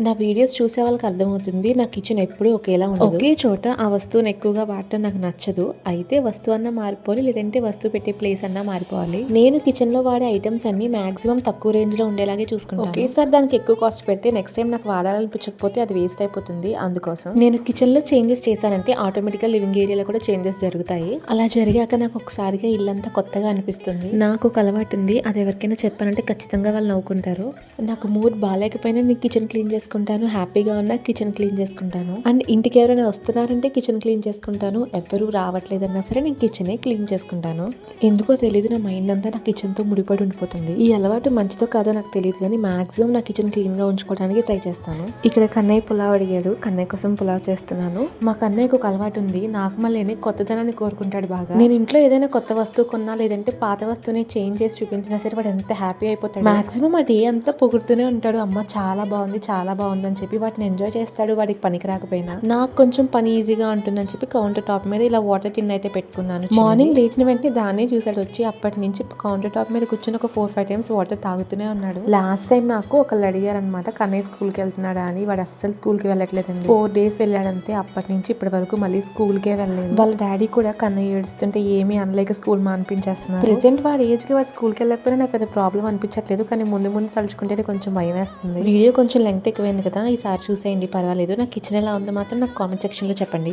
నా వీడియోస్ చూసే వాళ్ళకి అర్థమవుతుంది నా కిచెన్ ఎప్పుడూ ఒకేలా ఉండదు. ఒకే చోట ఆ వస్తువుని ఎక్కువగా వాడటం నాకు నచ్చదు. అయితే వస్తువు అన్నా మారిపోవాలి, లేదంటే వస్తువు పెట్టే ప్లేస్ అన్నా మారిపోవాలి. నేను కిచెన్ లో వాడే ఐటమ్స్ అన్ని మాక్సిమం తక్కువ రేంజ్ లో ఉండేలాగే చూసుకుంటాను. ఒకేసారి దానికి ఎక్కువ కాస్ట్ పెడితే నెక్స్ట్ టైం నాకు వాడాలనిపించకపోతే అది వేస్ట్ అయిపోతుంది. అందుకోసం నేను కిచెన్ లో చేంజెస్ చేశానంటే ఆటోమేటిక్ గా లివింగ్ ఏరియాలో కూడా చేంజెస్ జరుగుతాయి. అలా జరిగాక నాకు ఒకసారిగా ఇల్లంతా కొత్తగా అనిపిస్తుంది. నాకు ఒక అలవాటు ఉంది, అది ఎవరికైనా చెప్పానంటే ఖచ్చితంగా వాళ్ళు నవ్వుకుంటారు. నాకు మూడ్ బాగాలేకపోయినా నేను కిచెన్ క్లీన్ చేసుకుంటాను, హ్యాపీగా ఉన్నా కిచెన్ క్లీన్ చేసుకుంటాను. అండ్ ఇంటికి ఎవరైనా వస్తున్నారంటే కిచెన్ క్లీన్ చేసుకుంటాను. ఎవరు రావట్లేదన్నా సరే నేను కిచెనే క్లీన్ చేసుకుంటాను. ఎందుకో తెలియదు, నా మైండ్ అంతా నా కిచెన్ తో ముడిపడి ఉండిపోతుంది. ఈ అలవాటు మంచిదో కాదో నాకు తెలియదు, కానీ మాక్సిమం నా కిచెన్ క్లీన్ గా ఉంచుకోవడానికి ట్రై చేస్తాను. ఇక్కడ కన్నయ్య పులావ్ అడిగాడు, కన్నయ్య కోసం పులావ్ చేస్తున్నాను. మా కన్నయ్యకు ఒక అలవాటు ఉంది, నాకు మళ్ళీ కొత్తదనాన్ని కోరుకుంటాడు బాగా. నేను ఇంట్లో ఏదైనా కొత్త వస్తువు కొన్నా, లేదంటే పాత వస్తువుని చేంజ్ చేసి చూపించినా సరే వాడు ఎంత హ్యాపీ అయిపోతాడు. మాక్సిమం ఆ డే అంతా పొగుడుతూనే ఉంటాడు. అమ్మ చాలా బాగుంది, చాలా బాగుంది అని చెప్పి వాటిని ఎంజాయ్ చేస్తాడు. వాడికి పనికి రాకపోయినా నాకు కొంచెం పని ఈజీగా ఉంటుందని చెప్పి కౌంటర్ టాప్ మీద ఇలా వాటర్ టిన్ అయితే పెట్టుకున్నాను. మార్నింగ్ లేచిన వెంటనే దాన్ని చూసాడు వచ్చి. అప్పటి నుంచి కౌంటర్ టాప్ మీద కూర్చొని ఒక 4-5 టైమ్స్ వాటర్ తాగుతూనే ఉన్నాడు. లాస్ట్ టైం నాకు ఒకళ్ళు అడిగారు అనమాట, కన్నయ్య స్కూల్ కి వెళ్తున్నాడా అని. వాడు అస్సలు స్కూల్ కి వెళ్ళట్లేదండి. 4 days వెళ్ళాడంతే. అప్పటి నుంచి ఇప్పటి వరకు మళ్ళీ స్కూల్ కే వెళ్ళలేదు. వాళ్ళ డాడీ కూడా కన్నయ్య ఏడుస్తుంటే ఏమీ అనలేక స్కూల్ మానిపించేస్తున్నారు. ప్రెసెంట్ వాడి ఏజ్ కి వాడు స్కూల్ కి వెళ్ళకపోయినా నాకు పెద్ద ప్రాబ్లం అనిపించట్లేదు, కానీ ముందు ముందు తలుచుకుంటే కొంచెం భయం వేస్తుంది. వీడియో కొంచెం లెంగ్త్ ఎక్కువైంది కదా, ఈసారి చూసేయండి, పర్వాలేదు. నా కిచెన్ ఎలా ఉందో మాత్రం నాకు కామెంట్ సెక్షన్ లో చెప్పండి.